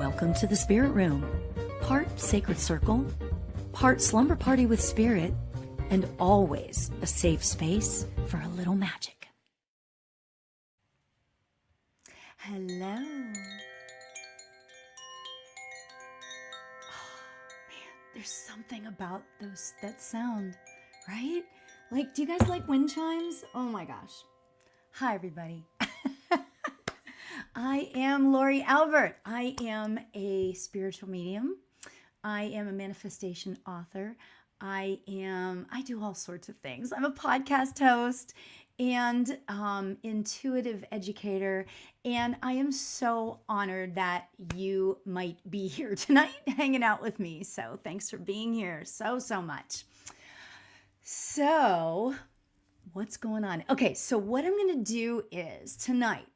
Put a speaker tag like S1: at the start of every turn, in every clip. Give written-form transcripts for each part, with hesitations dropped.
S1: Welcome to the Spirit Room, part sacred circle, part slumber party with spirit, and always a safe space for a little magic. Hello. Oh, man, there's something about that sound, right? Like, do you guys like wind chimes? Oh my gosh. Hi, everybody. I am Lori Albert. I am a spiritual medium. I am a manifestation author. I do all sorts of things. I'm a podcast host and intuitive educator. And I am so honored that you might be here tonight hanging out with me. So thanks for being here so much. So what's going on? Okay, so what I'm going to do is tonight,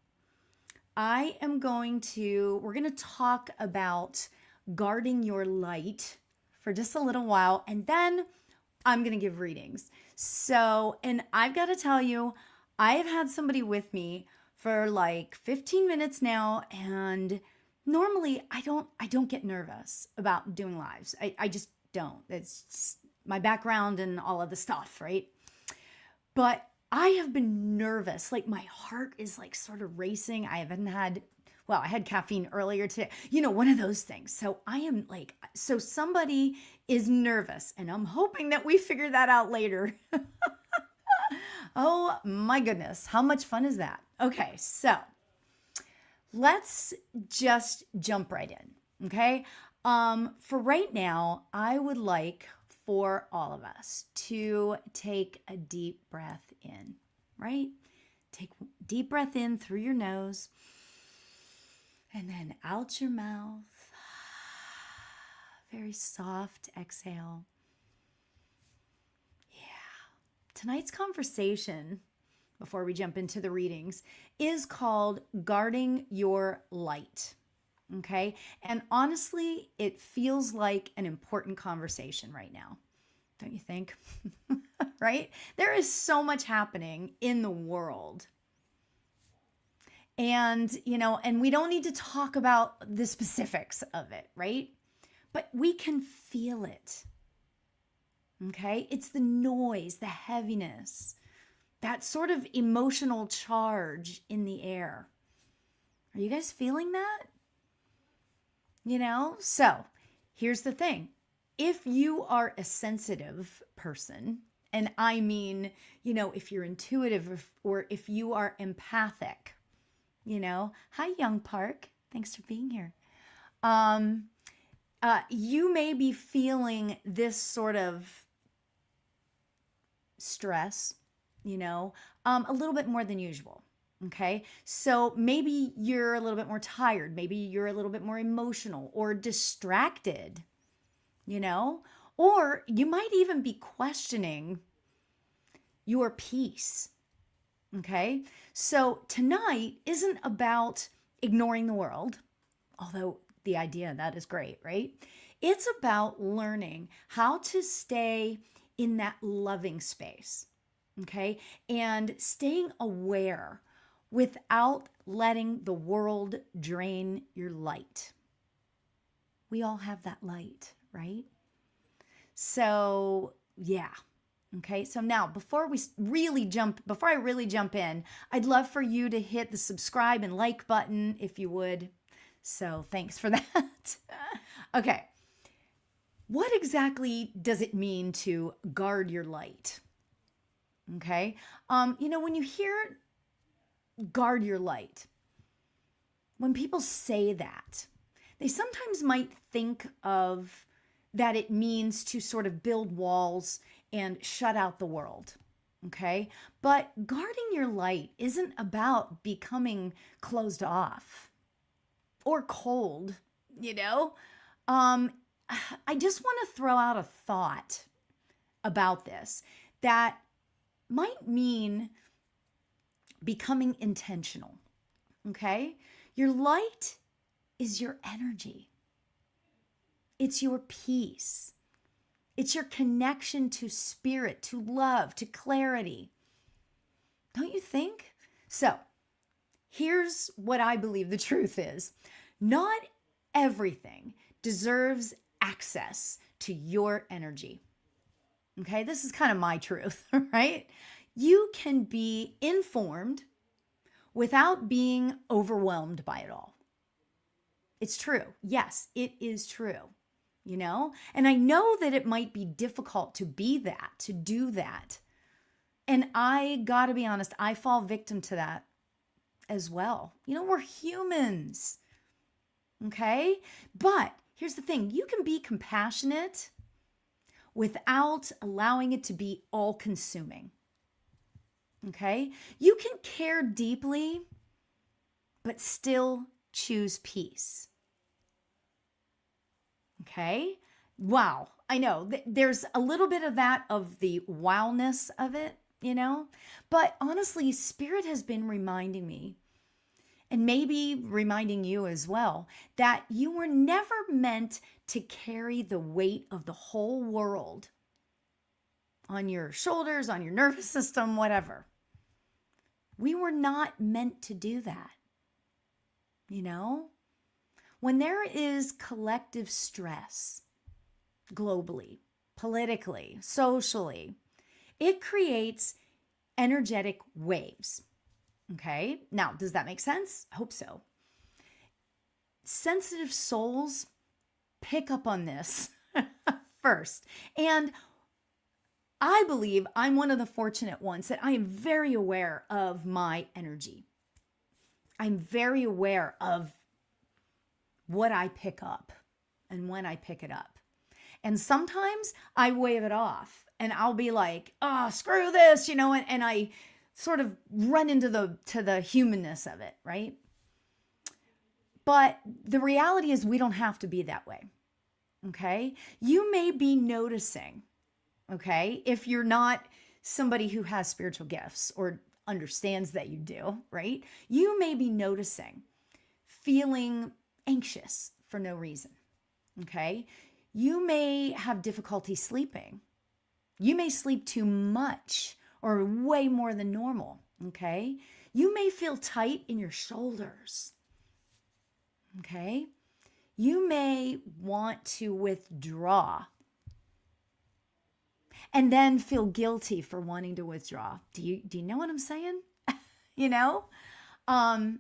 S1: we're going to talk about guarding your light for just a little while, and then I'm going to give readings. So, and I've got to tell you, I have had somebody with me for like 15 minutes now, and normally I don't get nervous about doing lives. I just don't. It's just my background and all of the stuff, right? But I have been nervous. Like my heart is like sort of racing. I had caffeine earlier today. You know, one of those things. So so somebody is nervous and I'm hoping that we figure that out later. Oh my goodness. How much fun is that? Okay. So let's just jump right in. Okay. For right now, I would like for all of us to take a deep breath in, right? Take a deep breath in through your nose and then out your mouth. Very soft exhale. Yeah. Tonight's conversation, before we jump into the readings, is called Guarding Your Light. Okay. And honestly, it feels like an important conversation right now. Don't you think? Right? There is so much happening in the world. And, and we don't need to talk about the specifics of it, right? But we can feel it. Okay. It's the noise, the heaviness, that sort of emotional charge in the air. Are you guys feeling that? So here's the thing. If you are a sensitive person, and I mean, if you're intuitive or if you are empathic, hi, Young Park. Thanks for being here. You may be feeling this sort of stress, a little bit more than usual. Okay, so maybe you're a little bit more tired. Maybe you're a little bit more emotional or distracted, or you might even be questioning your peace. Okay, so tonight isn't about ignoring the world, although the idea of that is great, right? It's about learning how to stay in that loving space, okay, and staying aware without letting the world drain your light. We all have that light, right? So, yeah. Okay, so now before I really jump in, I'd love for you to hit the subscribe and like button if you would. So thanks for that. Okay, what exactly does it mean to guard your light? Okay, when you hear guard your light, when people say that, they sometimes might think of that it means to sort of build walls and shut out the world, okay? But guarding your light isn't about becoming closed off or cold, I just want to throw out a thought about this that might mean becoming intentional, okay? Your light is your energy. It's your peace. It's your connection to spirit, to love, to clarity. Don't you think? So here's what I believe the truth is. Not everything deserves access to your energy. Okay, this is kind of my truth, right? You can be informed without being overwhelmed by it all. It's true. Yes, it is true, And I know that it might be difficult to be that, to do that. And I got to be honest, I fall victim to that as well. We're humans, okay? But here's the thing, you can be compassionate without allowing it to be all-consuming, okay? You can care deeply, but still choose peace, okay? Wow, I know there's a little bit of that, of the wowness of it, but honestly, Spirit has been reminding me, and maybe reminding you as well, that you were never meant to carry the weight of the whole world on your shoulders, on your nervous system, whatever. We were not meant to do that. When there is collective stress globally, politically, socially, it creates energetic waves. Okay, now, does that make sense? I hope so. Sensitive souls pick up on this first. And I believe I'm one of the fortunate ones that I am very aware of my energy. I'm very aware of what I pick up and when I pick it up. And sometimes I wave it off and I'll be like, oh, screw this, and I sort of run into the humanness of it, right? But the reality is we don't have to be that way, okay? You may be noticing, okay, if you're not somebody who has spiritual gifts or understands that you do, right? You may be noticing feeling anxious for no reason, okay? You may have difficulty sleeping. You may sleep too much or way more than normal, okay? You may feel tight in your shoulders, okay? You may want to withdraw and then feel guilty for wanting to withdraw. Do you know what I'm saying? And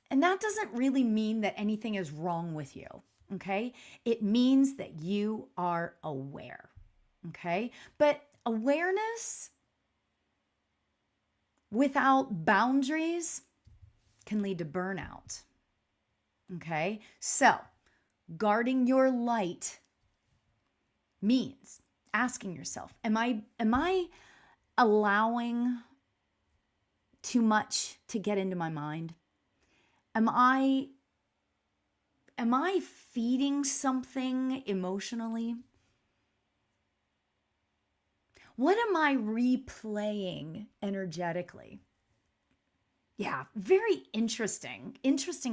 S1: that doesn't really mean that anything is wrong with you, okay? It means that you are aware, okay? But awareness without boundaries can lead to burnout, okay? So, guarding your light means asking yourself, am I allowing too much to get into my mind? Am I feeding something emotionally? What am I replaying energetically? Yeah, very interesting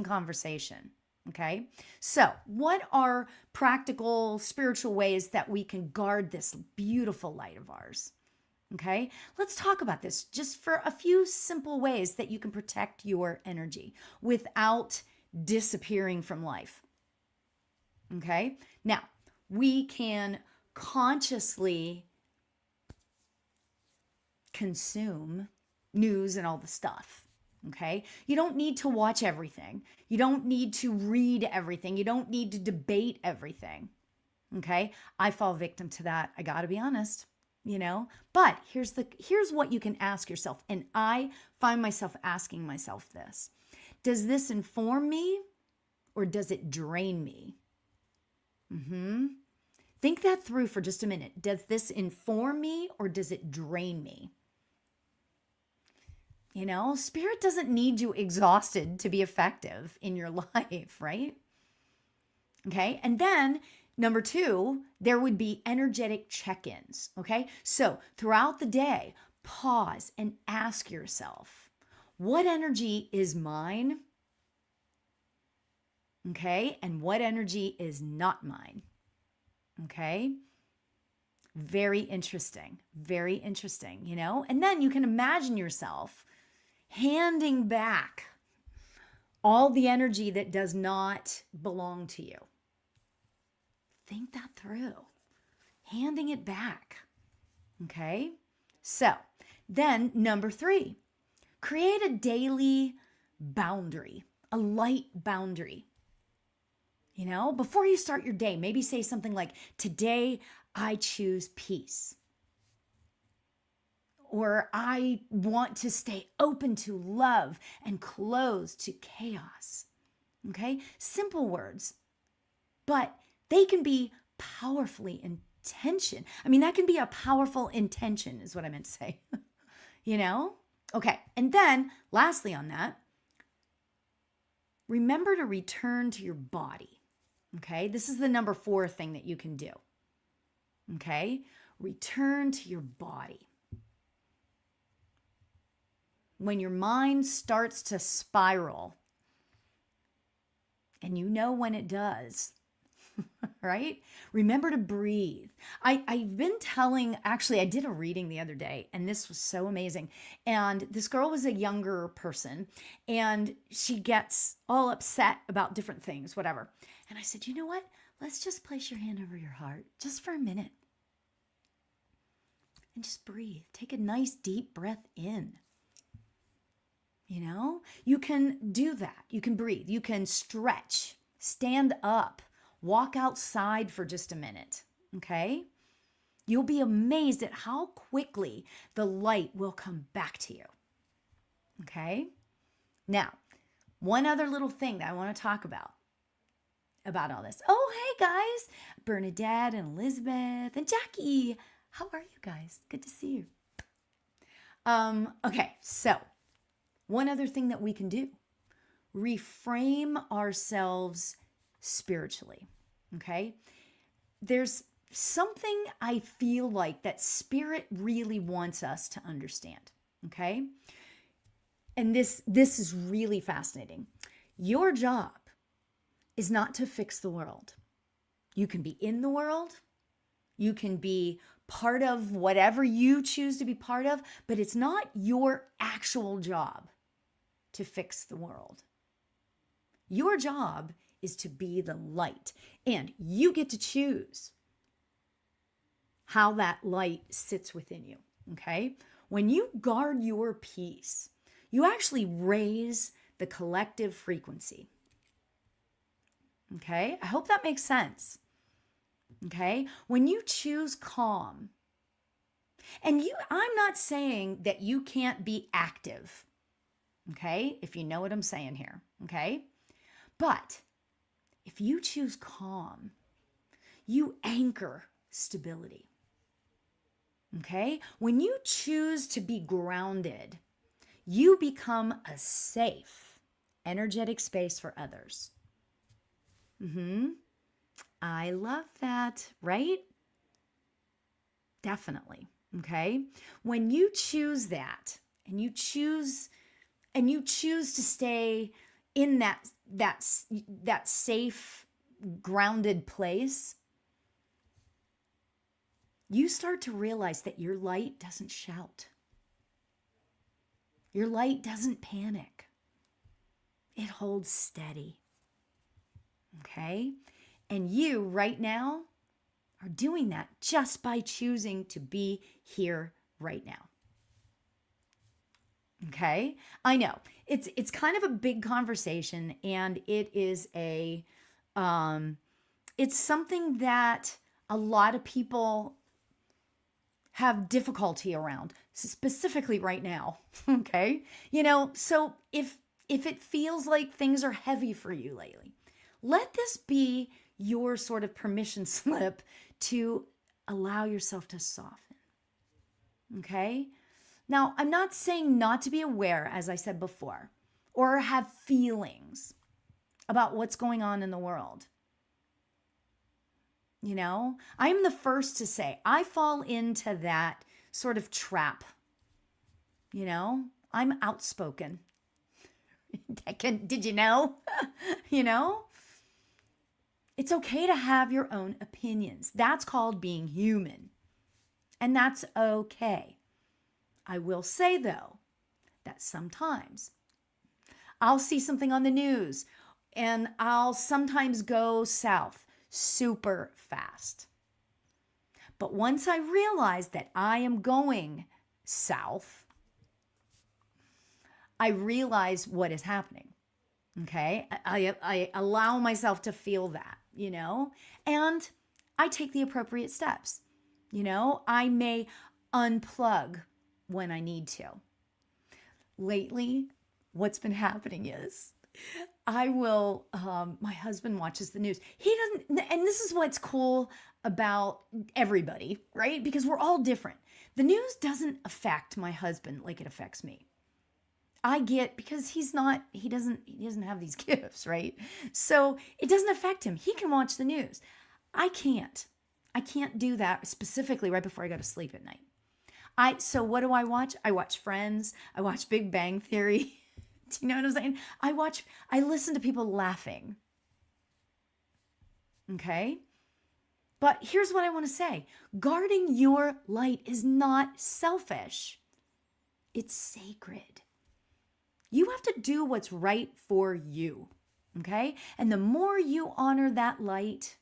S1: conversation. Okay. So what are practical spiritual ways that we can guard this beautiful light of ours? Okay. Let's talk about this just for a few simple ways that you can protect your energy without disappearing from life. Okay. Now, we can consciously consume news and all the stuff. Okay. You don't need to watch everything. You don't need to read everything. You don't need to debate everything. Okay. I fall victim to that. I got to be honest, but here's what you can ask yourself. And I find myself asking myself this: does this inform me or does it drain me? Think that through for just a minute. Does this inform me or does it drain me? Spirit doesn't need you exhausted to be effective in your life, right? Okay. And then number 2, there would be energetic check-ins. Okay. So throughout the day, pause and ask yourself, what energy is mine? Okay. And what energy is not mine? Okay. Very interesting. Very interesting, And then you can imagine yourself handing back all the energy that does not belong to you. Think that through. Handing it back. Okay? So, then number 3, create a daily boundary, a light boundary. You know, before you start your day, maybe say something like, today I choose peace. Or I want to stay open to love and closed to chaos. Okay? Simple words, but they can be powerfully intention. I mean, that can be a powerful intention is what I meant to say. You know? Okay. And then lastly on that, remember to return to your body. Okay? This is the number 4 thing that you can do. Okay? Return to your body. When your mind starts to spiral, and you know when it does, right? Remember to breathe. I've been telling, actually, I did a reading the other day, and this was so amazing. And this girl was a younger person, and she gets all upset about different things, whatever. And I said, you know what? Let's just place your hand over your heart just for a minute. And just breathe. Take a nice deep breath in. You know, you can do that. You can breathe. You can stretch, stand up, walk outside for just a minute. Okay. You'll be amazed at how quickly the light will come back to you. Okay. Now, one other little thing that I want to talk about all this. Oh, hey guys, Bernadette and Elizabeth and Jackie. How are you guys? Good to see you. Okay. So, one other thing that we can do, reframe ourselves spiritually, okay? There's something I feel like that spirit really wants us to understand, okay? And this is really fascinating. Your job is not to fix the world. You can be in the world. You can be part of whatever you choose to be part of, but it's not your actual job to fix the world. Your job is to be the light, and you get to choose how that light sits within you, okay? When you guard your peace, you actually raise the collective frequency, okay? I hope that makes sense, okay? When you choose calm, and I'm not saying that you can't be active, okay? If you know what I'm saying here, okay? But if you choose calm, you anchor stability, okay? When you choose to be grounded, you become a safe, energetic space for others. I love that, right? Definitely, okay? When you choose that, and you choose to stay in that safe, grounded place, you start to realize that your light doesn't shout. Your light doesn't panic. It holds steady. Okay? And you right now are doing that just by choosing to be here right now. Okay? I know. It's kind of a big conversation, and it is it's something that a lot of people have difficulty around, specifically right now. Okay? You know, so if it feels like things are heavy for you lately, let this be your sort of permission slip to allow yourself to soften. Okay? Now, I'm not saying not to be aware, as I said before, or have feelings about what's going on in the world. You know, I'm the first to say I fall into that sort of trap. You know, I'm outspoken. Did you know? You know, it's okay to have your own opinions. That's called being human. And that's okay. I will say, though, that sometimes I'll see something on the news and I'll sometimes go south super fast. But once I realize that I am going south, I realize what is happening. Okay. I allow myself to feel that, and I take the appropriate steps. I may unplug when I need to. Lately, what's been happening is I will, my husband watches the news. He doesn't, and this is what's cool about everybody, right? Because we're all different. The news doesn't affect my husband like it affects me. Because he doesn't have these gifts, right? So it doesn't affect him. He can watch the news. I can't do that specifically right before I go to sleep at night. So what do I watch? I watch Friends. I watch Big Bang Theory. Do you know what I'm saying? I listen to people laughing. Okay? But here's what I want to say. Guarding your light is not selfish. It's sacred. You have to do what's right for you. Okay? And the more you honor that light,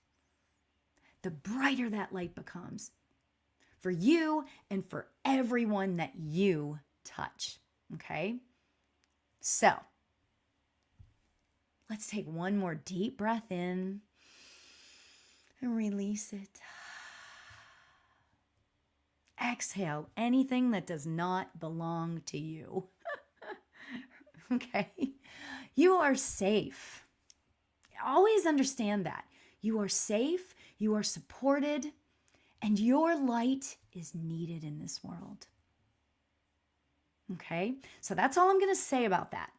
S1: the brighter that light becomes for you and for everyone that you touch. Okay? So, let's take one more deep breath in and release it. Exhale anything that does not belong to you. Okay? You are safe. Always understand that. You are safe, you are supported, and your light is needed in this world. Okay? So that's all I'm going to say about that.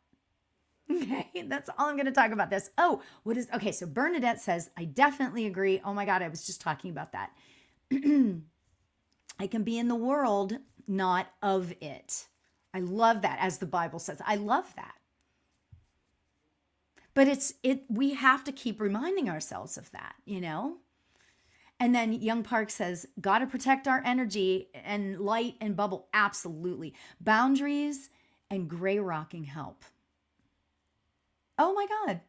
S1: Okay? That's all I'm going to talk about this. Okay, so Bernadette says, I definitely agree. Oh my God, I was just talking about that. I can be in the world, not of it. I love that, as the Bible says. I love that. But we have to keep reminding ourselves of that, And then Young Park says, got to protect our energy and light and bubble. Absolutely. Boundaries and gray rocking help. Oh my God.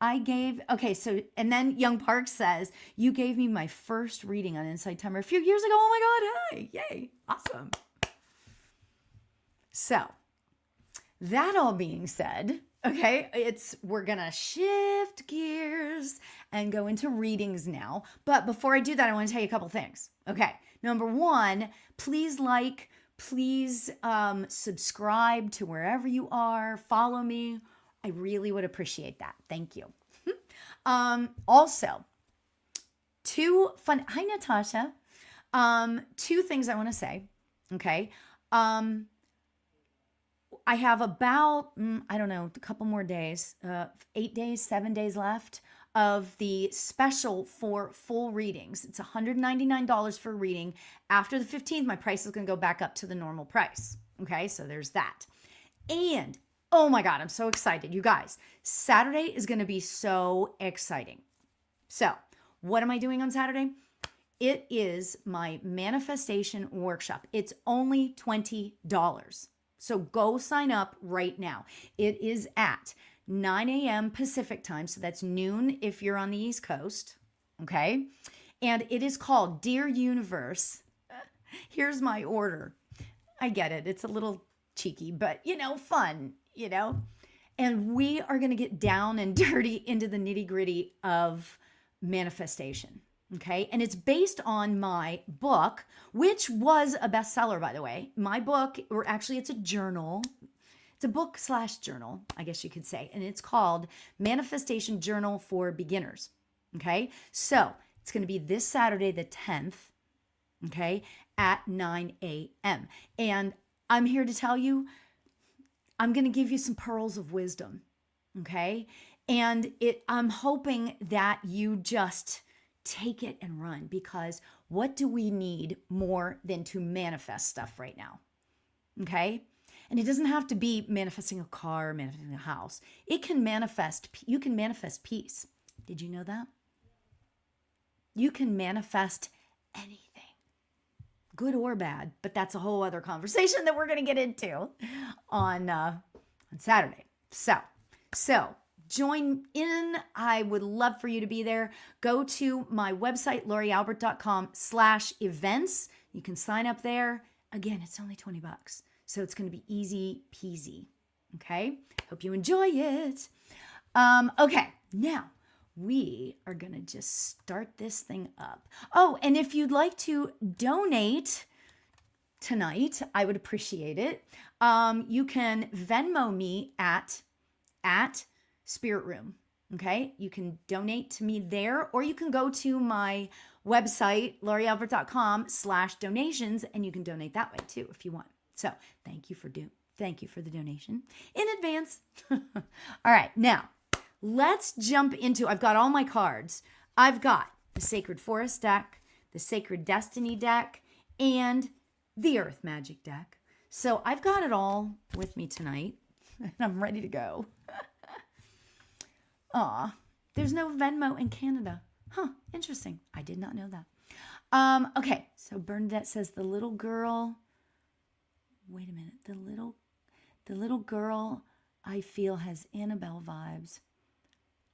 S1: And then Young Park says, you gave me my first reading on Insight Timer a few years ago. Oh my God. Hi. Yay. Awesome. So that all being said, okay, we're going to shift gears and go into readings now. But before I do that, I want to tell you a couple things. Okay. Number one, please subscribe to wherever you are. Follow me. I really would appreciate that. Thank you. Also, hi, Natasha. Two things I want to say. Okay. I have about, a couple more days, 8 days, 7 days left of the special for full readings. It's $199 for a reading. After the 15th, my price is going to go back up to the normal price. Okay, so there's that. And, oh my God, I'm so excited. You guys, Saturday is going to be so exciting. So, what am I doing on Saturday? It is my manifestation workshop. It's only $20. So go sign up right now. It is at 9 a.m. Pacific time. So that's noon if you're on the East Coast. Okay. And it is called Dear Universe. Here's my order. I get it. It's a little cheeky, but fun, And we are going to get down and dirty into the nitty gritty of manifestation. Okay. And it's based on my book, which was a bestseller, by the way. My book, or actually it's a journal. It's a book/journal, I guess you could say. And it's called Manifestation Journal for Beginners. Okay. So it's going to be this Saturday, the 10th. Okay. At 9 a.m. And I'm here to tell you, I'm going to give you some pearls of wisdom. Okay. And I'm hoping that you just take it and run, because what do we need more than to manifest stuff right now? Okay? And it doesn't have to be manifesting a car, manifesting a house. You can manifest peace. Did you know that? You can manifest anything, good or bad, but that's a whole other conversation that we're going to get into on Saturday. So So join in. I would love for you to be there. Go to my website, lorialbert.com/events. You can sign up there. Again, it's only $20. So it's going to be easy peasy. Okay. Hope you enjoy it. Okay. Now we are going to just start this thing up. Oh, and if you'd like to donate tonight, I would appreciate it. You can Venmo me at Spirit Room. Okay. You can donate to me there, or you can go to my website, lorialbert.com/donations, and you can donate that way too, if you want. So thank you for the donation in advance. All right. Now let's jump into, I've got all my cards. I've got the Sacred Forest deck, the Sacred Destiny deck, and the Earth Magic deck. So I've got it all with me tonight, and I'm ready to go. Aw, there's no Venmo in Canada. Huh, interesting. I did not know that. Okay, so Bernadette says the little girl, wait a minute, the little girl I feel has Annabelle vibes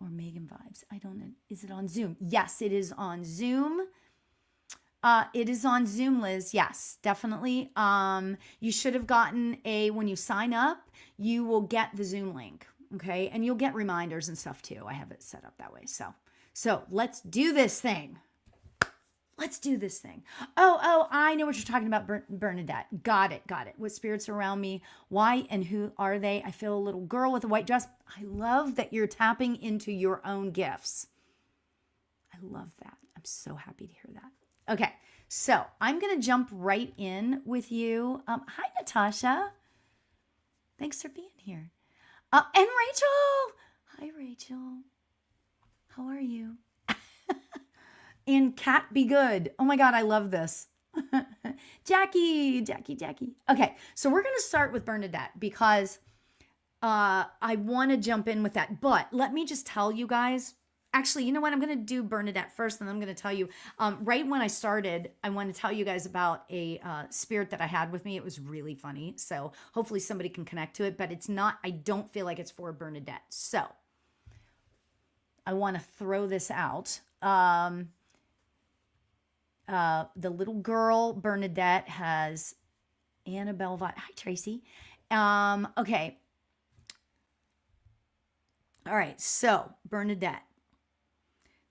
S1: or Megan vibes. I don't know. Is it on Zoom? Yes, it is on Zoom. It is on Zoom, Liz. Yes, definitely. You should have gotten when you sign up, you will get the Zoom link. Okay. And you'll get reminders and stuff too. I have it set up that way. So let's do this thing. Let's do this thing. Oh, I know what you're talking about, Bernadette. Got it. What spirits are around me? Why and who are they? I feel a little girl with a white dress. I love that you're tapping into your own gifts. I love that. I'm so happy to hear that. Okay, so I'm going to jump right in with you. Hi, Natasha. Thanks for being here. And Rachel. Hi, Rachel. How are you? And Cat Be Good. Oh my God, I love this. Jackie. Okay, so we're going to start with Bernadette because I want to jump in with that. But let me just tell you guys, actually, you know what? I'm going to do Bernadette first, and then I'm going to tell you, right when I started, I want to tell you guys about a spirit that I had with me. It was really funny. So hopefully somebody can connect to it, but it's not, I don't feel like it's for Bernadette. So I want to throw this out. The little girl, Bernadette, has Annabelle vibe. Hi, Tracy. Okay. All right. So Bernadette,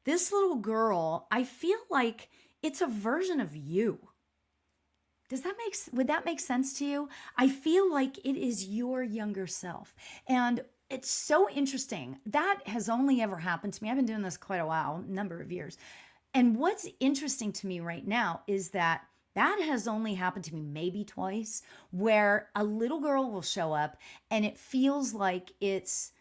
S1: this little girl, I feel like it's a version of you. Would that make sense to you? I feel like it is your younger self. And it's so interesting. That has only ever happened to me. I've been doing this quite a while, a number of years. And what's interesting to me right now is that has only happened to me maybe twice, where a little girl will show up and it feels like it's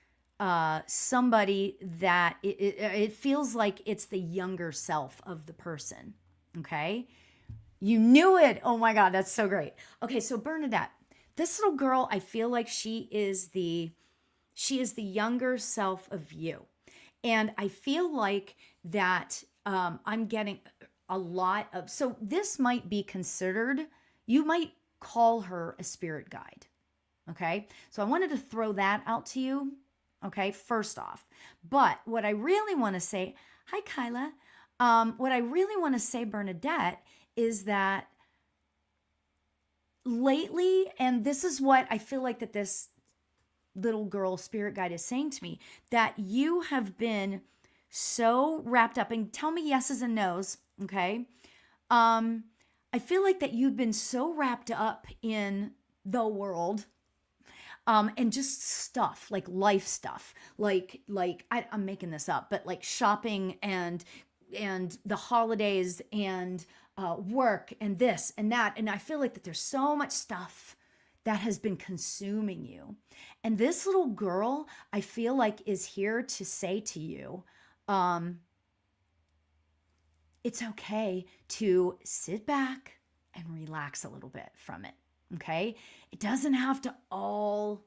S1: somebody that it feels like it's the younger self of the person. Okay. You knew it. Oh my God. That's so great. Okay. So Bernadette, this little girl, I feel like she is the younger self of you. And I feel like that I'm getting a lot of, so this might be considered, you might call her a spirit guide. Okay. So I wanted to throw that out to you. Okay. First off, but what I really want to say, hi, Kyla. What I really want to say, Bernadette, is that lately, and this is what I feel like that this little girl spirit guide is saying to me, that you have been so wrapped up, and tell me yeses and nos, okay? I feel like that you've been so wrapped up in the world, and just stuff, like life stuff, like I'm making this up, but like shopping and the holidays and work and this and that. And I feel like that there's so much stuff that has been consuming you. And this little girl, I feel like, is here to say to you, it's okay to sit back and relax a little bit from it. Okay. It doesn't have to all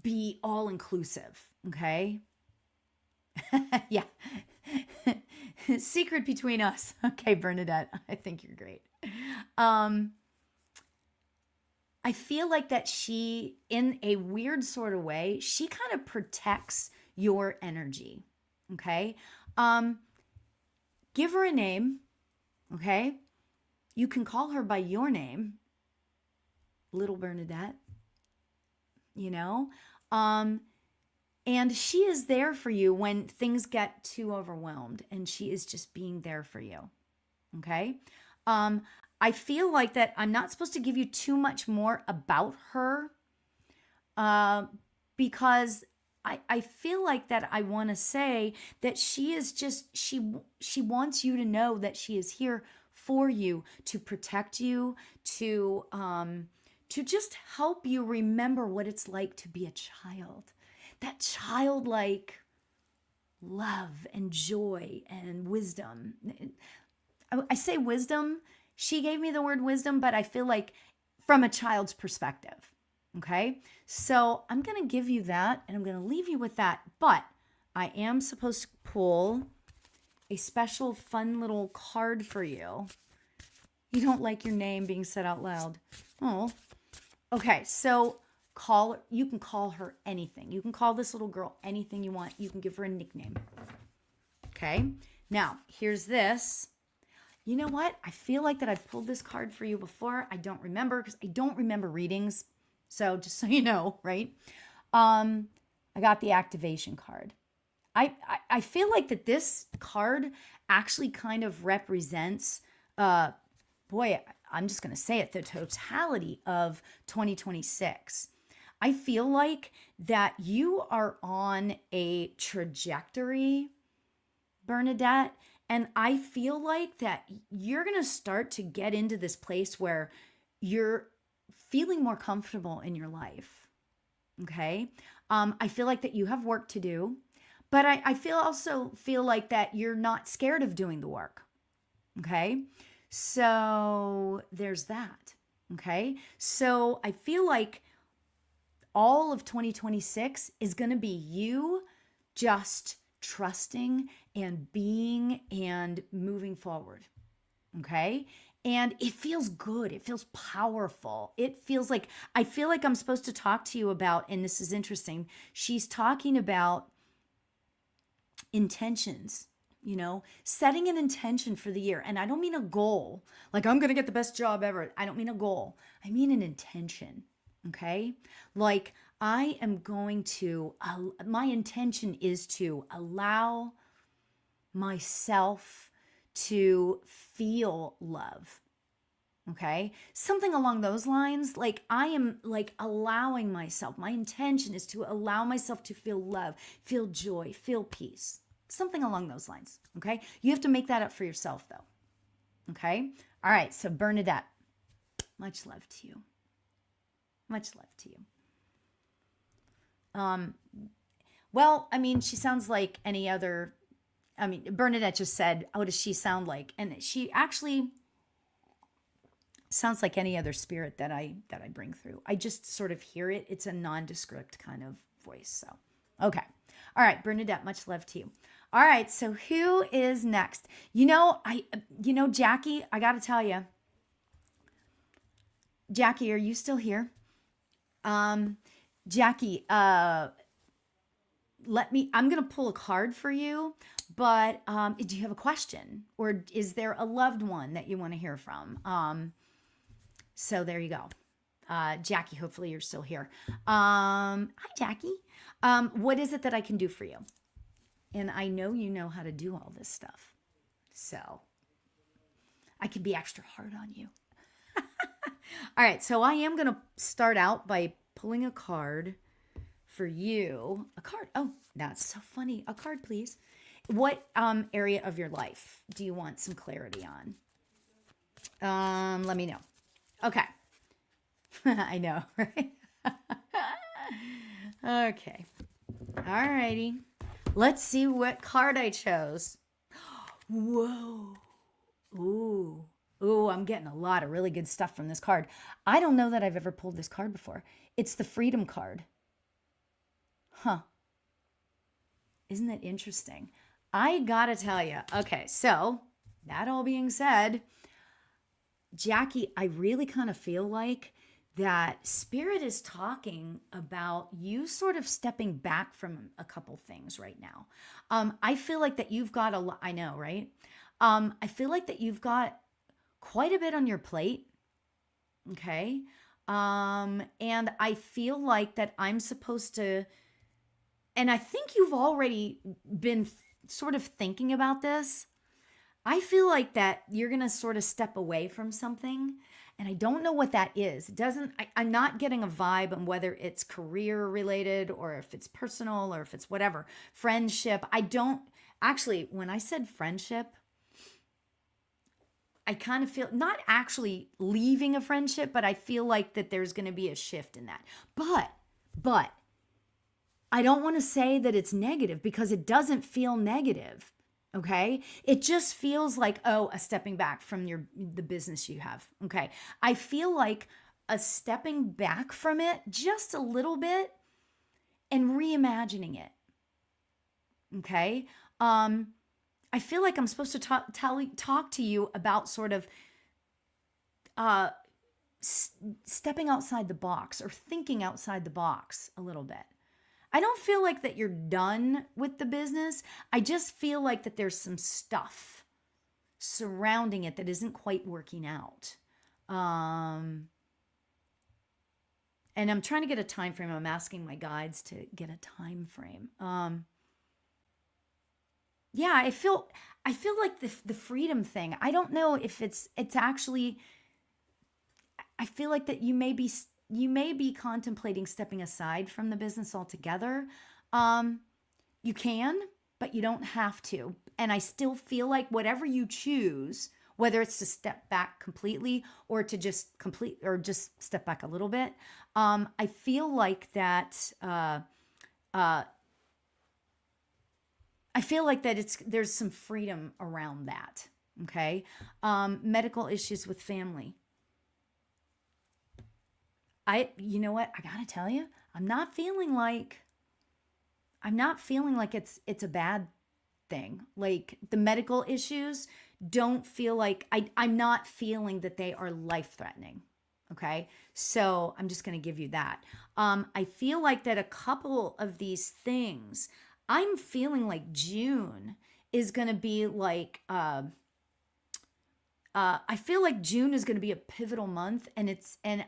S1: be all inclusive. Okay. Yeah. Secret between us. Okay, Bernadette, I think you're great. I I feel like that she, in a weird sort of way, she kind of protects your energy. Okay. Give her a name. Okay. You can call her by your name, little Bernadette, you know? And she is there for you when things get too overwhelmed, and she is just being there for you. Okay. I feel like that I'm not supposed to give you too much more about her, because I feel like that I want to say that she is just, she wants you to know that she is here for you, to protect you, to just help you remember what it's like to be a child. That childlike love and joy and wisdom. I say wisdom. She gave me the word wisdom, but I feel like from a child's perspective. Okay. So I'm going to give you that, and I'm going to leave you with that. But I am supposed to pull a special fun little card for you. You don't like your name being said out loud. Oh, okay. So you can call her anything. You can call this little girl anything you want. You can give her a nickname. Okay. Now here's this. You know what? I feel like that I've pulled this card for you before. I don't remember, because I don't remember readings. So just so you know, right? I got the activation card. I feel like that this card actually kind of represents, boy, I'm just going to say it, the totality of 2026. I feel like that you are on a trajectory, Bernadette, and I feel like that you're going to start to get into this place where you're feeling more comfortable in your life. Okay. I feel like that you have work to do, but I also feel like that you're not scared of doing the work. Okay. So there's that. Okay. So I feel like all of 2026 is going to be you just trusting and being and moving forward. Okay. And it feels good. It feels powerful. It feels like, I feel like I'm supposed to talk to you about, and this is interesting, she's talking about intentions, setting an intention for the year. And I don't mean a goal, like I'm going to get the best job ever. I don't mean a goal. I mean an intention. Okay. Like I am going to, my intention is to allow myself to feel love. Okay. Something along those lines. Like I am like allowing myself, my intention is to allow myself to feel love, feel joy, feel peace, something along those lines. Okay. You have to make that up for yourself though. Okay. All right. So Bernadette, much love to you. Much love to you. Well, I mean, she sounds like any other, Bernadette just said, what does she sound like? And she actually sounds like any other spirit that I bring through. I just sort of hear it. It's a nondescript kind of voice. So, okay. All right, Bernadette, much love to you. All right. So who is next? Jackie, I got to tell you, Jackie, are you still here? Jackie, I'm going to pull a card for you, but, do you have a question, or is there a loved one that you want to hear from? So there you go. Jackie, hopefully you're still here. Hi, Jackie. What is it that I can do for you? And I know you know how to do all this stuff, so I can be extra hard on you. All right, so I am going to start out by pulling a card for you. A card. Oh, that's so funny. A card, please. What area of your life do you want some clarity on? Let me know. Okay. I know, right? Okay. All righty. Let's see what card I chose. Whoa. Ooh, I'm getting a lot of really good stuff from this card. I don't know that I've ever pulled this card before. It's the Freedom card. Huh. Isn't that interesting? I gotta tell you. Okay, so that all being said, Jackie, I really kind of feel like that Spirit is talking about you sort of stepping back from a couple things right now. I feel like that you've got a lot, I know, right? I feel like that you've got quite a bit on your plate. Okay. And I feel like that I'm supposed to, and I think you've already been sort of thinking about this. I feel like that you're going to sort of step away from something. And I don't know what that is. It doesn't, I'm not getting a vibe on whether it's career related or if it's personal or if it's whatever. Friendship. I don't, actually, when I said friendship, I kind of feel not actually leaving a friendship, but I feel like that there's going to be a shift in that. But I don't want to say that it's negative because it doesn't feel negative. Okay. It just feels like, oh, a stepping back from the business you have. Okay. I feel like a stepping back from it just a little bit and reimagining it. Okay. I feel like I'm supposed to talk to you about sort of stepping outside the box or thinking outside the box a little bit. I don't feel like that you're done with the business. I just feel like that there's some stuff surrounding it that isn't quite working out. And I'm trying to get a time frame. I'm asking my guides to get a time frame. Yeah, I feel like the freedom thing. I don't know if it's actually, I feel like that you may be contemplating stepping aside from the business altogether. You can, but you don't have to. And I still feel like whatever you choose, whether it's to step back completely or to just step back a little bit, I feel like that. I feel like that there's some freedom around that. Okay. Medical issues with family. You know what? I gotta tell you, I'm not feeling like it's a bad thing. Like the medical issues don't feel like I'm not feeling that they are life-threatening. Okay. So I'm just going to give you that. I feel like that a couple of these things, I'm feeling like June is going to be like, I feel like June is going to be a pivotal month, and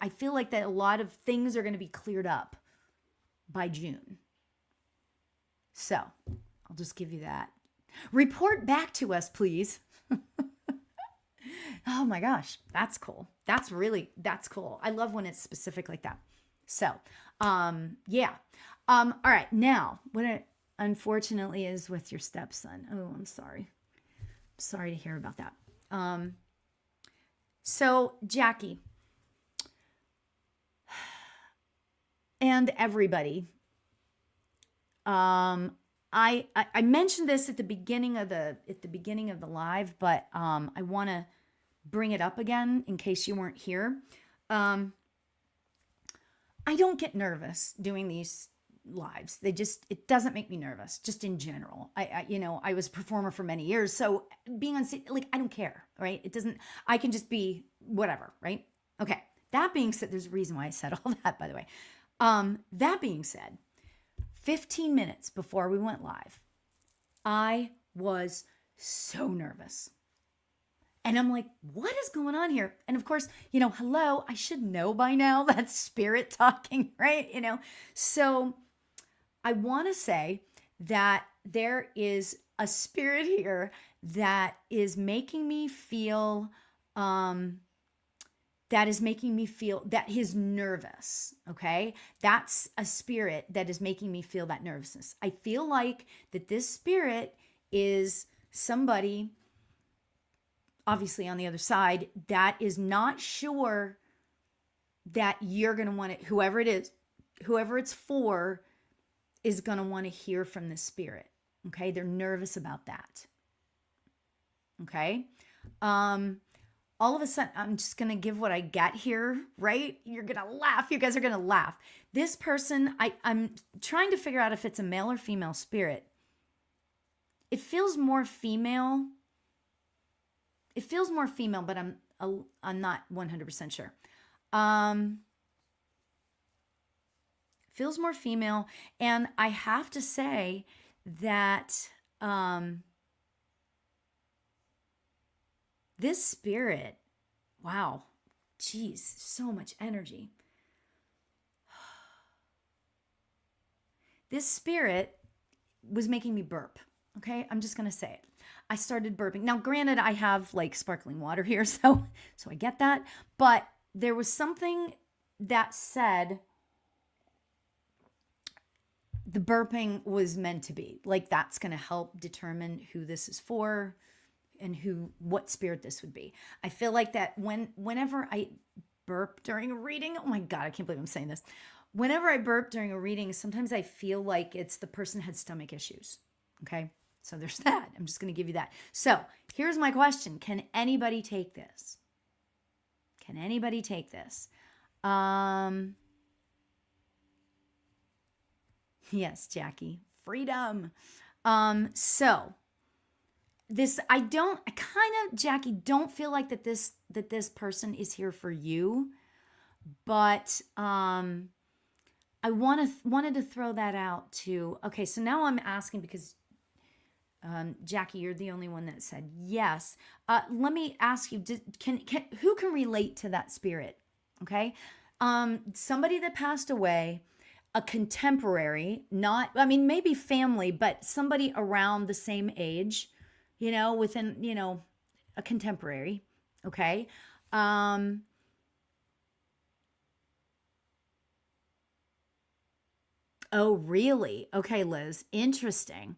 S1: I feel like that a lot of things are going to be cleared up by June. So I'll just give you that. Report back to us, please. Oh my gosh, that's cool. That's cool. I love when it's specific like that. So, yeah. All right. Now, what it unfortunately is with your stepson. Oh, I'm sorry. Sorry to hear about that. So Jackie and everybody, I mentioned this at the beginning of the live, but I want to bring it up again in case you weren't here. I don't get nervous doing these lives. It doesn't make me nervous, just in general. I was a performer for many years, so being on stage, like, I don't care, right? I can just be whatever, right? Okay. That being said, there's a reason why I said all that, by the way. That being said, 15 minutes before we went live, I was so nervous. And I'm like, what is going on here? And of course, hello, I should know by now. That's spirit talking, right? So I want to say that there is a spirit here that is making me feel, that he's nervous. Okay. That's a spirit that is making me feel that nervousness. I feel like that this spirit is somebody, obviously on the other side, that is not sure that you're going to want it. Whoever it's for is going to want to hear from the spirit. Okay. They're nervous about that. Okay. All of a sudden, I'm just going to give what I got here, right? You're going to laugh. You guys are going to laugh. This person, I'm trying to figure out if it's a male or female spirit. It feels more female. But I'm not 100% sure. feels more female. And I have to say that this spirit, wow, geez, so much energy. This spirit was making me burp. Okay, I'm just gonna say it. I started burping. Now, granted, I have like sparkling water here, so I get that. But there was something that said the burping was meant to be. Like that's gonna help determine who this is for and what spirit this would be. I feel like that whenever I burp during a reading, oh my God, I can't believe I'm saying this. Whenever I burp during a reading, sometimes I feel like it's the person had stomach issues. Okay. So there's that. I'm just going to give you that. So here's my question. Can anybody take this? Can anybody take this? Yes, Jackie. Freedom. So this, Jackie, don't feel like that this person is here for you, but I wanted to throw that out too. Okay, so now I'm asking because Jackie, you're the only one that said yes. Let me ask you: who can relate to that spirit? Okay, somebody that passed away, a contemporary, maybe family, but somebody around the same age, within a contemporary. Okay. Oh, really? Okay, Liz. Interesting.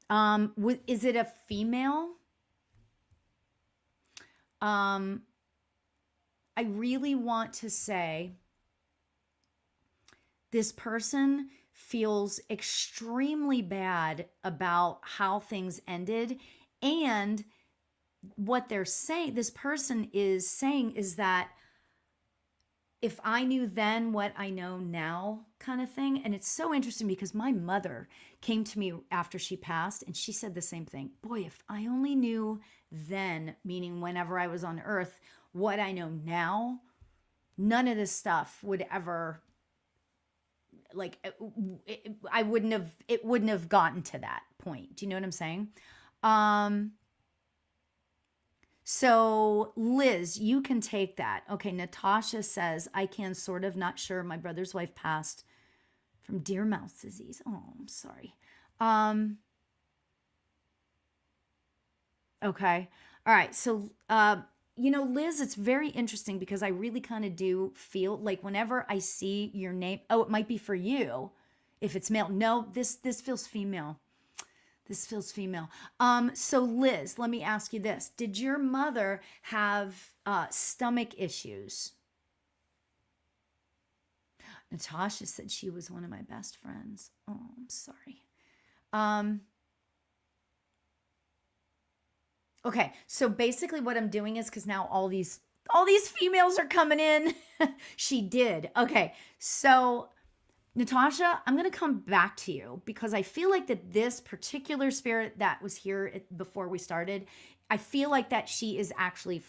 S1: Is it a female? I really want to say this person feels extremely bad about how things ended. And what this person is saying is that if I knew then what I know now, kind of thing. And it's so interesting because my mother came to me after she passed and she said the same thing. Boy, if I only knew then, meaning whenever I was on earth, what I know now, none of this stuff would ever, like, it wouldn't have gotten to that point. Do you know what I'm saying? So Liz, you can take that. Okay, Natasha says, I can, sort of, not sure. My brother's wife passed from deer mouth disease. Oh, I'm sorry. Okay. All right. So, Liz, it's very interesting because I really kind of do feel like whenever I see your name, oh, it might be for you if it's male. No, this feels female. This feels female. So Liz, let me ask you this. Did your mother have stomach issues? Natasha said she was one of my best friends. Oh, I'm sorry. Okay, so basically what I'm doing is, because now all these females are coming in. She did. Okay, so Natasha, I'm going to come back to you because I feel like that this particular spirit that was here before we started, I feel like that she is actually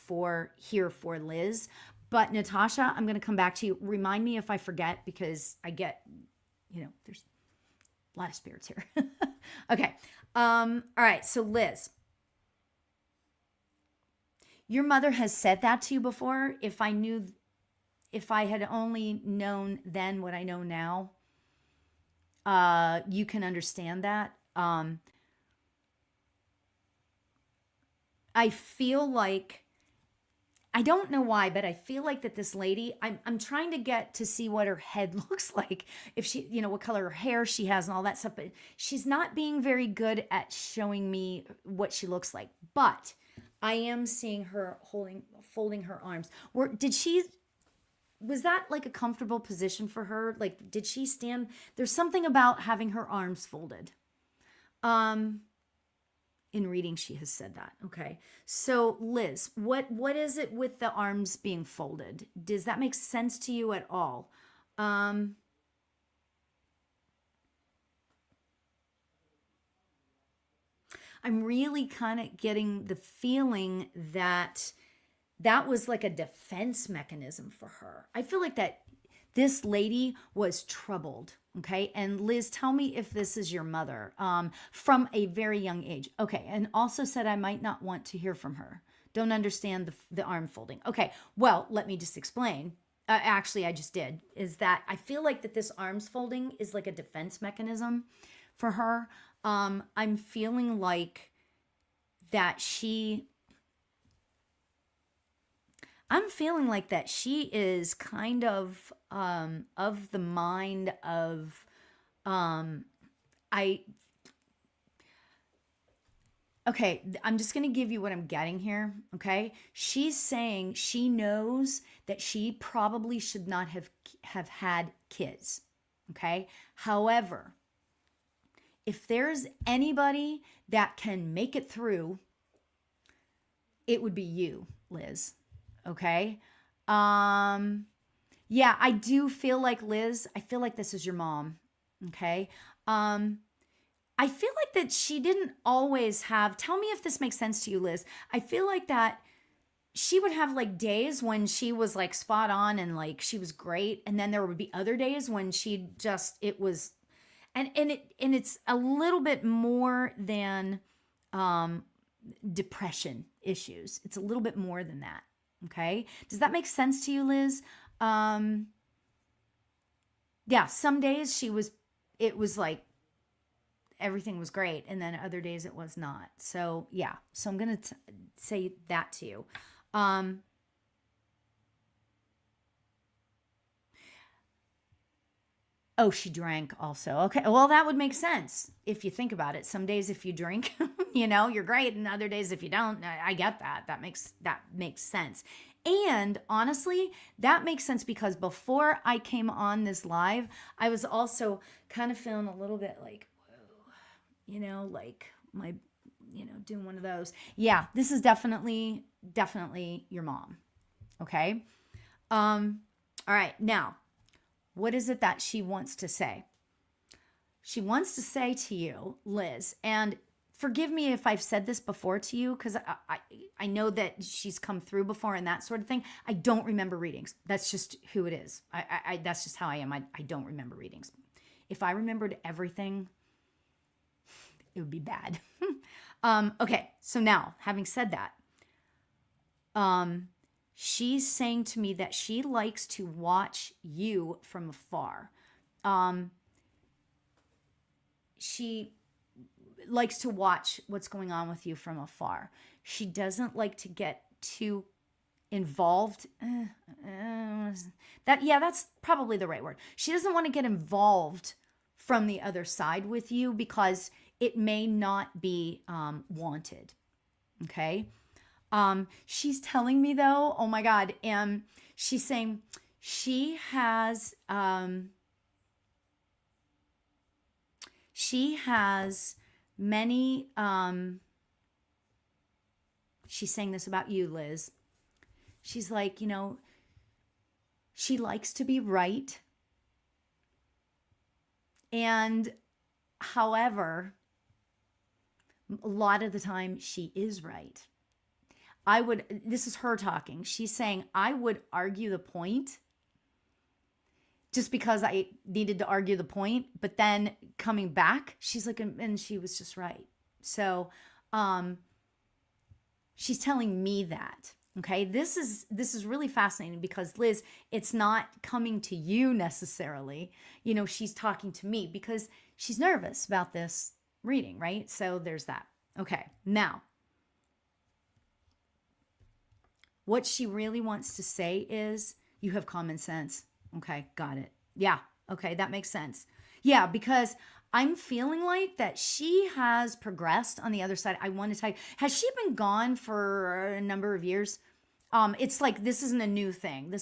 S1: here for Liz. But Natasha, I'm going to come back to you. Remind me if I forget because I get, there's a lot of spirits here. Okay. All right. So Liz, your mother has said that to you before. If I had only known then what I know now, you can understand that. I feel like, I don't know why, but I feel like that this lady, I'm trying to get to see what her head looks like, if she, what color her hair she has and all that stuff, but she's not being very good at showing me what she looks like. But I am seeing her folding her arms. Was that like a comfortable position for her? Like, did she stand? There's something about having her arms folded. In reading, she has said that. Okay. So Liz, what is it with the arms being folded? Does that make sense to you at all? I'm really kind of getting the feeling that was like a defense mechanism for her. I feel like that This lady was troubled. Okay. And Liz, tell me if this is your mother, from a very young age. Okay. And also said I might not want to hear from her. Don't understand the arm folding. Okay. Well, let me just explain. Actually, I just did. Is that I feel like that this arms folding is like a defense mechanism for her. I'm feeling like that I'm feeling like that she is kind of the mind of I okay, I'm just going to give you what I'm getting here, okay? She's saying she knows that she probably should not have had kids, okay? However, if there's anybody that can make it through, it would be you, Liz. Okay? Yeah, I do feel like Liz, I feel like this is your mom. Okay? I feel like that she didn't always have, tell me if this makes sense to you, Liz. I feel like that she would have like days when she was like spot on and like she was great, and then there would be other days when she just it was and it's a little bit more than depression issues. It's a little bit more than that. Okay. Does that make sense to you, Liz? Yeah, some days it was like everything was great, and then other days it was not. So yeah, so I'm going to say that to you. Oh, she drank also. Okay. Well, that would make sense if you think about it. Some days if you drink, you're great. And other days if you don't, I get that. That makes sense. And honestly, that makes sense because before I came on this live, I was also kind of feeling a little bit like, whoa, like my, doing one of those. Yeah, this is definitely your mom. Okay. All right. Now, what is it that she wants to say? She wants to say to you, Liz, and forgive me if I've said this before to you, because I know that she's come through before and that sort of thing. I don't remember readings. That's just who it is. That's just how I am. I don't remember readings. If I remembered everything, it would be bad. Okay, so now, having said that, she's saying to me that she likes to watch you from afar. She likes to watch what's going on with you from afar. She doesn't like to get too involved. That's probably the right word. She doesn't want to get involved from the other side with you because it may not be wanted. Okay? She's telling me though, oh my God, she's saying she has many, she's saying this about you, Liz. She's like, she likes to be right. And however, a lot of the time she is right. This is her talking. She's saying, I would argue the point just because I needed to argue the point, but then coming back, she's like, and she was just right. So, she's telling me that. Okay. This is really fascinating because Liz, it's not coming to you necessarily. She's talking to me because she's nervous about this reading, right? So there's that. Okay. Now, what she really wants to say is, you have common sense. Okay, got it. Yeah, okay, that makes sense. Yeah, because I'm feeling like that she has progressed on the other side. I want to tell you, has she been gone for a number of years? It's like, this isn't a new thing.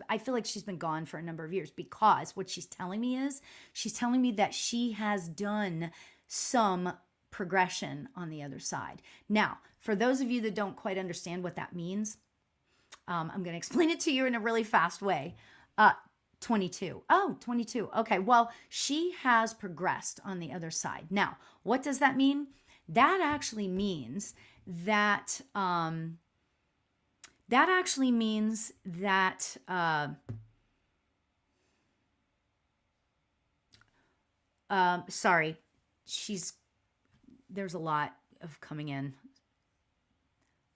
S1: I feel like she's been gone for a number of years because what she's telling me is, she's telling me that she has done some progression on the other side. Now, for those of you that don't quite understand what that means, I'm going to explain it to you in a really fast way. 22. Oh, 22. Okay. Well, she has progressed on the other side. Now, what does that mean? That actually means that, Sorry. There's a lot of coming in.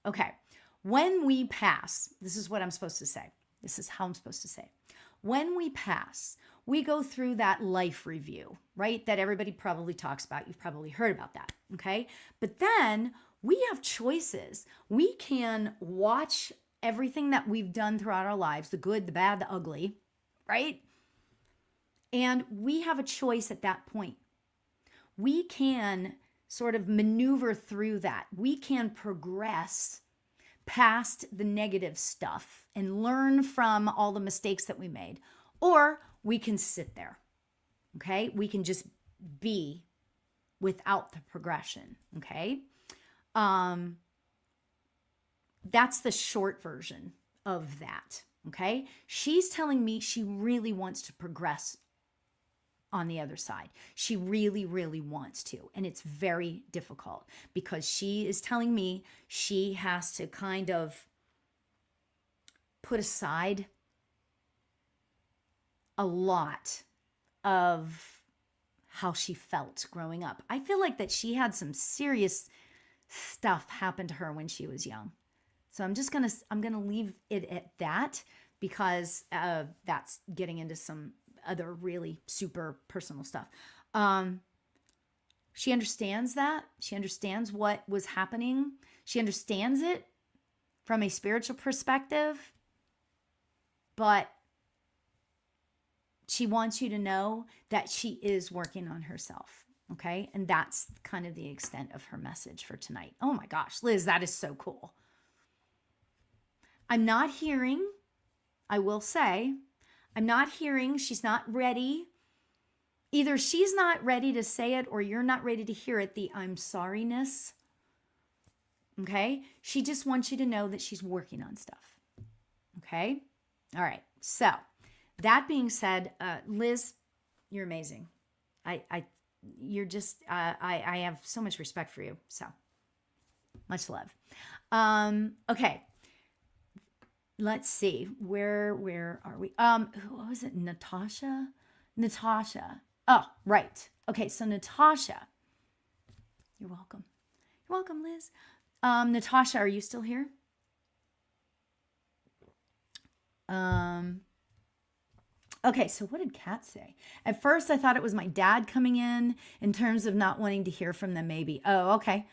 S1: Okay. When we pass, this is what I'm supposed to say. This is how I'm supposed to say. When we pass, we go through that life review, right? That everybody probably talks about. You've probably heard about that, okay? But then we have choices. We can watch everything that we've done throughout our lives, the good, the bad, the ugly, right? And we have a choice at that point. We can sort of maneuver through that. We can progress past the negative stuff and learn from all the mistakes that we made. Or we can sit there, okay? We can just be without the progression, okay? That's the short version of that, okay? She's telling me she really wants to progress on the other side. She really, really wants to. And it's very difficult because she is telling me she has to kind of put aside a lot of how she felt growing up. I feel like that she had some serious stuff happen to her when she was young. So I'm going to leave it at that because that's getting into some other really super personal stuff. She understands that. She understands what was happening. She understands it from a spiritual perspective, but she wants you to know that she is working on herself. Okay. And that's kind of the extent of her message for tonight. Oh my gosh, Liz, that is so cool. I'm not hearing, I will say, I'm not hearing, she's not ready. Either she's not ready to say it or you're not ready to hear it, the I'm sorry-ness. Okay? She just wants you to know that she's working on stuff. Okay? All right. So, that being said, Liz, you're amazing. You're just, I have so much respect for you. So, much love. Okay. Let's see. Where are we? Who was it? Natasha? Oh, right. Okay, so Natasha. You're welcome. You're welcome, Liz. Natasha, are you still here? Okay, so what did Kat say? At first, I thought it was my dad coming in terms of not wanting to hear from them, maybe. Oh, okay.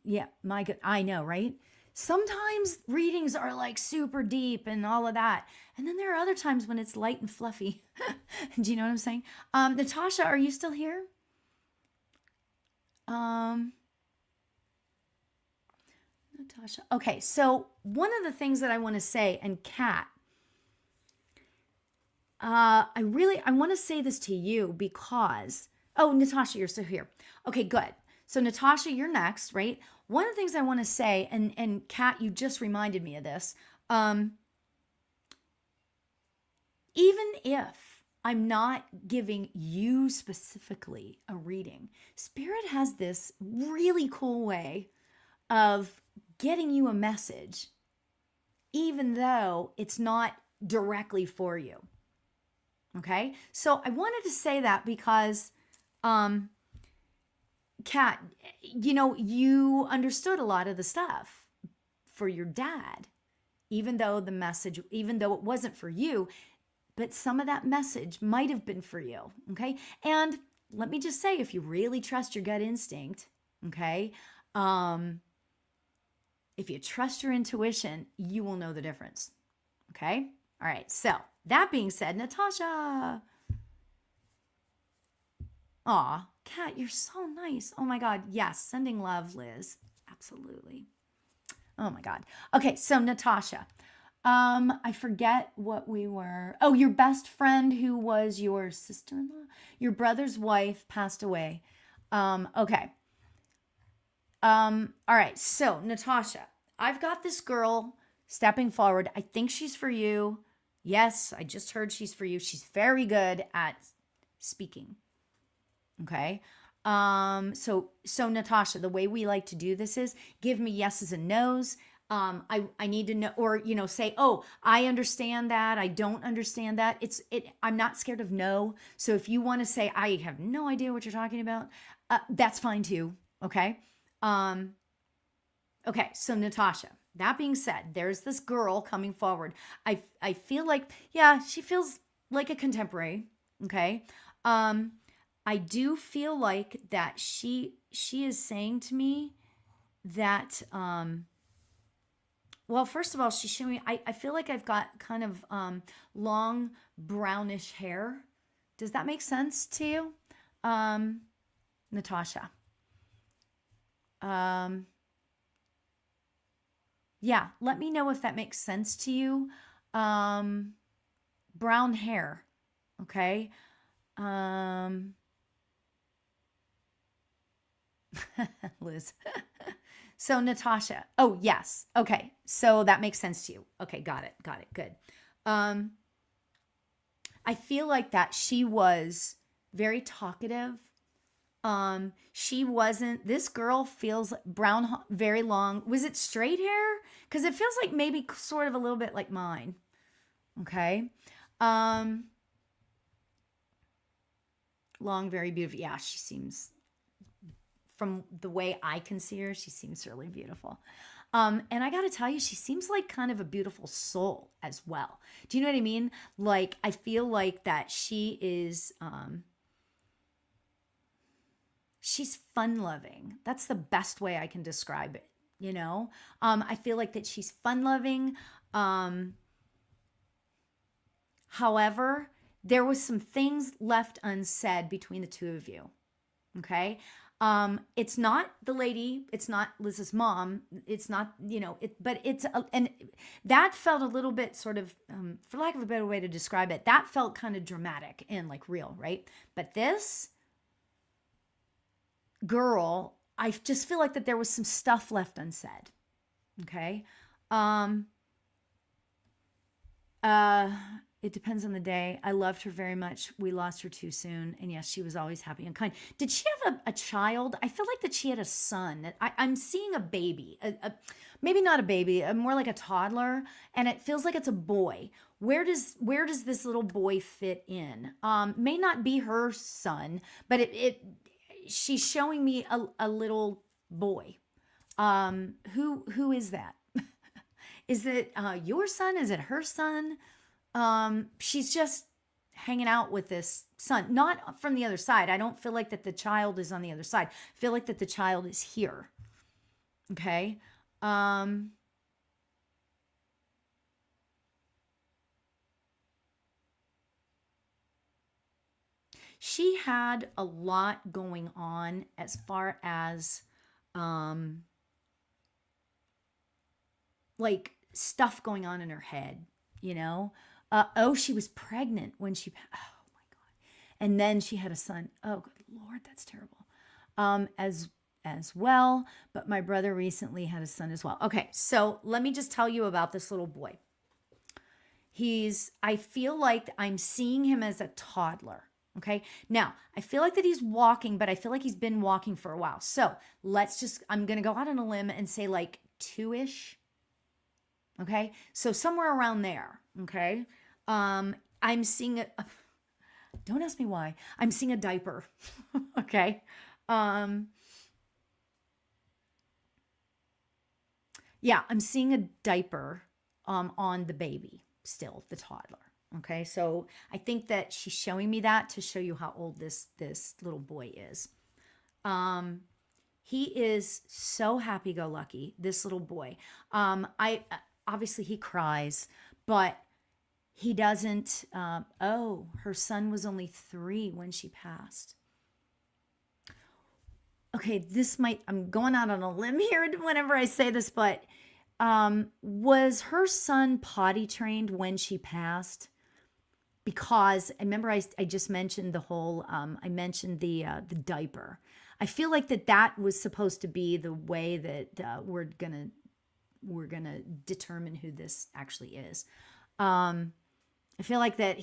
S1: Yeah, my good. I know, right? Sometimes readings are like super deep and all of that. And then there are other times when it's light and fluffy. Do you know what I'm saying? Natasha, are you still here? Natasha. Okay, so one of the things that I want to say, and Kat, I want to say this to you because, oh, Natasha, you're still here. Okay, good. So Natasha, you're next, right? One of the things I want to say, and Kat, you just reminded me of this. Even if I'm not giving you specifically a reading, Spirit has this really cool way of getting you a message, even though it's not directly for you. Okay? So I wanted to say that because, Kat, you understood a lot of the stuff for your dad, even though it wasn't for you, but some of that message might have been for you, okay? And let me just say, if you really trust your gut instinct, okay, if you trust your intuition, you will know the difference, okay? All right, so that being said, Natasha. Aw, Kat, you're so nice. Oh my God. Yes, sending love, Liz. Absolutely. Oh my God. Okay, so Natasha. I forget what we were. Oh, your best friend who was your sister-in-law? Your brother's wife passed away. Okay. All right, so Natasha, I've got this girl stepping forward. I think she's for you. Yes, I just heard she's for you. She's very good at speaking. Okay. So Natasha, the way we like to do this is give me yeses and nos. I need to know, or, say, oh, I understand that. I don't understand that. I'm not scared of no. So if you want to say, I have no idea what you're talking about, that's fine too. Okay. Um, okay. So Natasha, that being said, there's this girl coming forward. I feel like, yeah, she feels like a contemporary. Okay. Um, I do feel like that she is saying to me that, well, first of all, she's showing me, I feel like I've got kind of long brownish hair. Does that make sense to you? Natasha. Um, yeah, let me know if that makes sense to you. Um, Brown hair. Okay. Um, Liz. So Natasha. Oh, yes. Okay. So that makes sense to you. Okay, got it. Got it. Good. Um, I feel like that she was very talkative. She wasn't, this girl feels brown, very long. Was it straight hair? Because it feels like maybe sort of a little bit like mine. Okay. Um, Long, very beautiful. Yeah, she seems, from the way I can see her, she seems really beautiful. And I got to tell you, she seems like kind of a beautiful soul as well. Do you know what I mean? Like, I feel like that she's fun loving. That's the best way I can describe it. I feel like that she's fun loving. Um, However, there was some things left unsaid between the two of you. Okay. It's not the lady, it's not Liz's mom, it's not, but and that felt a little bit sort of, for lack of a better way to describe it, that felt kind of dramatic and like real, right? But this girl, I just feel like that there was some stuff left unsaid. Okay. Um, uh, it depends on the day. I loved her very much. We lost her too soon. And yes, she was always happy and kind. Did she have a child? I feel like that she had a son. I'm seeing a baby, maybe not a baby, more like a toddler. And it feels like it's a boy. Where does this little boy fit in? May not be her son, but she's showing me a little boy. Who is that? Is it your son? Is it her son? She's just hanging out with this son, not from the other side. I don't feel like that the child is on the other side. I feel like that the child is here. Okay. She had a lot going on as far as um, like stuff going on in her head, you know? Oh, she was pregnant when oh my God. And then she had a son. Oh, good Lord, that's terrible. As well, but my brother recently had a son as well. Okay, so let me just tell you about this little boy. I feel like I'm seeing him as a toddler. Okay. Now, I feel like that he's walking, but I feel like he's been walking for a while. So I'm going to go out on a limb and say like 2-ish. Okay. So somewhere around there. Okay. I'm seeing don't ask me why. I'm seeing a diaper. Okay. Yeah, I'm seeing a diaper on the baby, still the toddler. Okay, so I think that she's showing me that to show you how old this little boy is. He is so happy-go-lucky, this little boy. I obviously he cries, but he doesn't. Oh, her son was only 3 when she passed. Okay, I'm going out on a limb here whenever I say this, but was her son potty trained when she passed? Because I remember I just mentioned I mentioned the diaper. I feel like that was supposed to be the way that we're gonna determine who this actually is. I feel like that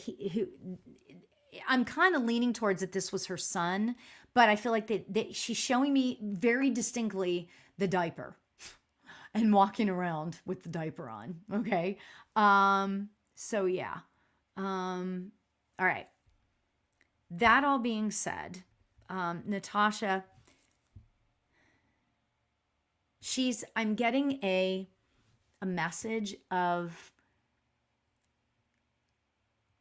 S1: I'm kind of leaning towards that this was her son, but I feel like that she's showing me very distinctly the diaper. and walking around with the diaper on. Okay. So yeah. All right. That all being said, Natasha, I'm getting a message of,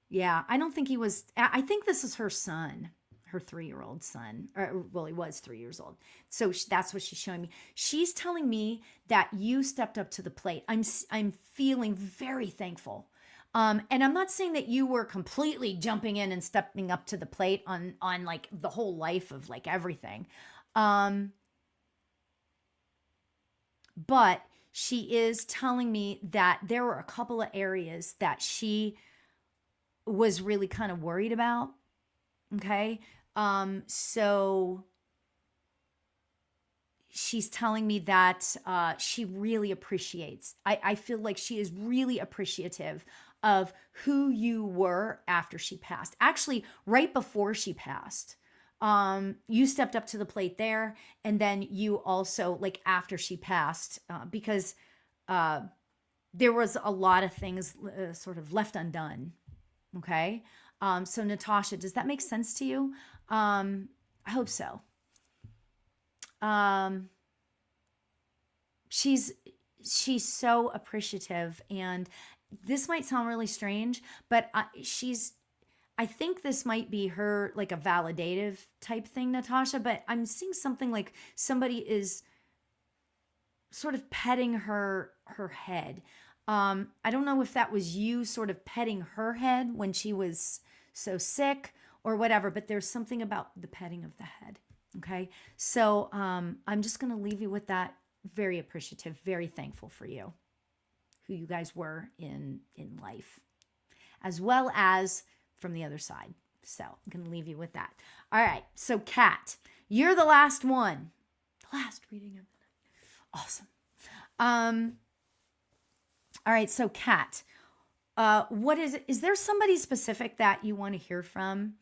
S1: yeah, I don't think I think this is her son, her 3-year-old son. Or, well, he was 3 years old. So that's what she's showing me. She's telling me that you stepped up to the plate. I'm feeling very thankful. And I'm not saying that you were completely jumping in and stepping up to the plate on like the whole life of like everything. But she is telling me that there were a couple of areas that she was really kind of worried about. Okay. So she's telling me that she really appreciates, I feel like she is really appreciative of who you were after she passed. Actually, right before she passed. You stepped up to the plate there, and then you also, like, after she passed, because there was a lot of things sort of left undone. Okay. So Natasha, does that make sense to you? I hope so. She's so appreciative, and this might sound really strange, but I think this might be her, like a validative type thing, Natasha, but I'm seeing something like somebody is sort of petting her head. I don't know if that was you sort of petting her head when she was so sick or whatever, but there's something about the petting of the head. Okay. So I'm just going to leave you with that. Very appreciative, very thankful for you, who you guys were in life, as well as from the other side. So I'm going to leave you with that. All right. So Kat, you're the last one. The last reading of the night. Awesome. All right. So Kat, what is there somebody specific that you want to hear from?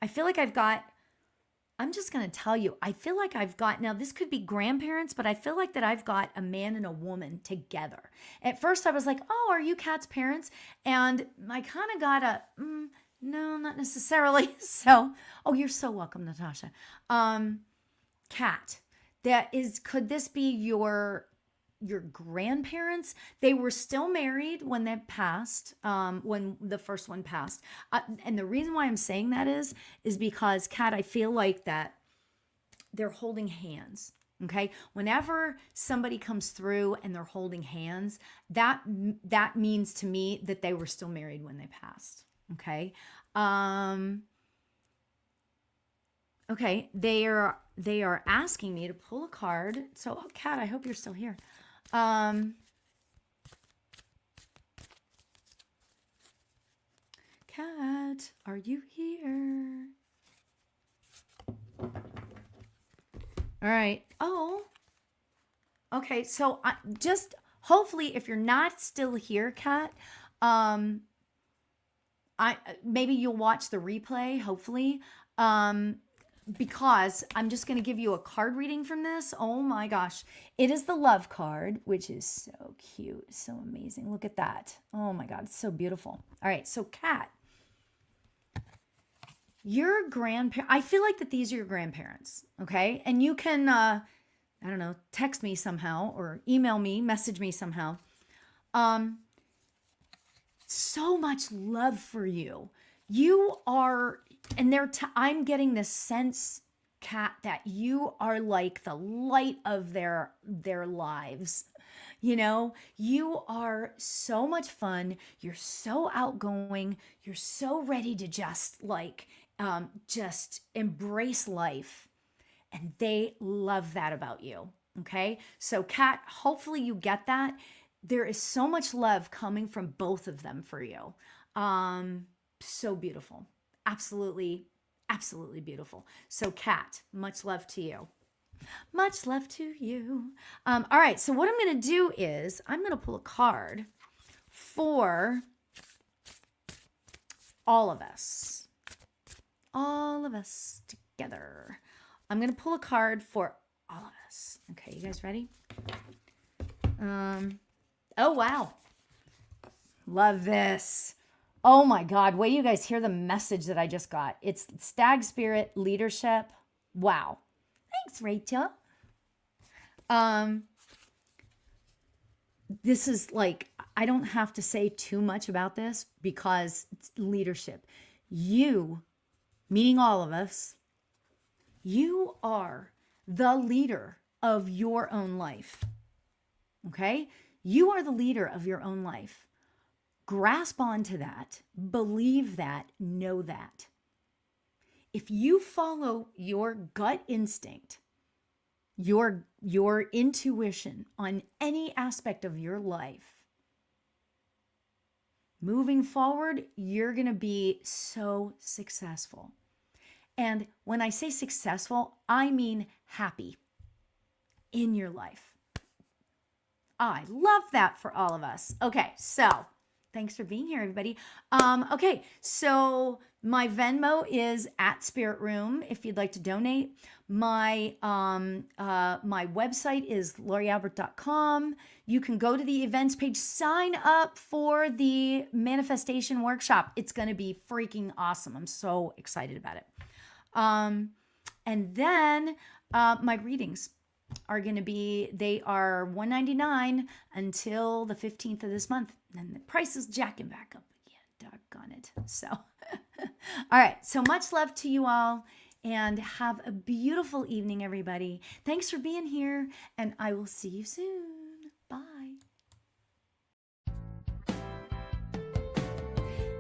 S1: I feel like I'm just going to tell you, I feel like now this could be grandparents, but I feel like that I've got a man and a woman together. At first I was like, oh, are you Kat's parents? And I kind of got no, not necessarily. So, oh, you're so welcome, Natasha. Kat, could this be your grandparents? They were still married when they passed, when the first one passed. And the reason why I'm saying that is because, Kat, I feel like that they're holding hands. Okay. Whenever somebody comes through and they're holding hands, that means to me that they were still married when they passed. Okay. Okay. They are asking me to pull a card. So, oh, Kat, I hope you're still here. Kat, are you here? All right. Oh, okay. So just hopefully, if you're not still here, Kat, maybe you'll watch the replay. Hopefully, because I'm just going to give you a card reading from this. Oh my gosh. It is the love card, which is so cute. So amazing. Look at that. Oh my God. It's so beautiful. All right. So Kat, your grandparents, I feel like that these are your grandparents. Okay. And you can, I don't know, text me somehow or email me, message me somehow. So much love for you. You are, and I'm getting this sense, Kat, that you are like the light of their lives. You know, you are so much fun. You're so outgoing. You're so ready to just embrace life. And they love that about you. Okay. So Kat, hopefully you get that. There is so much love coming from both of them for you. So beautiful. Absolutely, absolutely beautiful. So Kat, much love to you. Much love to you. All right. So what I'm going to do is I'm going to pull a card for all of us. All of us together. I'm going to pull a card for all of us. Okay. You guys ready? Oh, wow. Love this. Oh my God. Wait till you guys hear the message that I just got. It's Stag Spirit Leadership. Wow. Thanks, Rachel. This is like, I don't have to say too much about this because it's leadership. You, meaning all of us, you are the leader of your own life. Okay? You are the leader of your own life. Grasp onto that, believe that, know that. If you follow your gut instinct, your intuition on any aspect of your life, moving forward, you're going to be so successful. And when I say successful, I mean happy in your life. I love that for all of us. Okay, so thanks for being here, everybody. Okay, so my Venmo is at Spirit Room if you'd like to donate. My my website is lauriealbert.com. You can go to the events page, sign up for the manifestation workshop. It's going to be freaking awesome. I'm so excited about it. And then my readings are going to be, they are $199 until the 15th of this month. And the price is jacking back up again. Doggone it. So, all right. So much love to you all and have a beautiful evening, everybody. Thanks for being here and I will see you soon. Bye.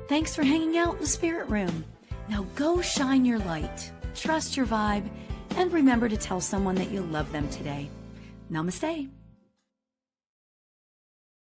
S1: Thanks for hanging out in the Spirit Room. Now go shine your light, trust your vibe, and remember to tell someone that you love them today. Namaste.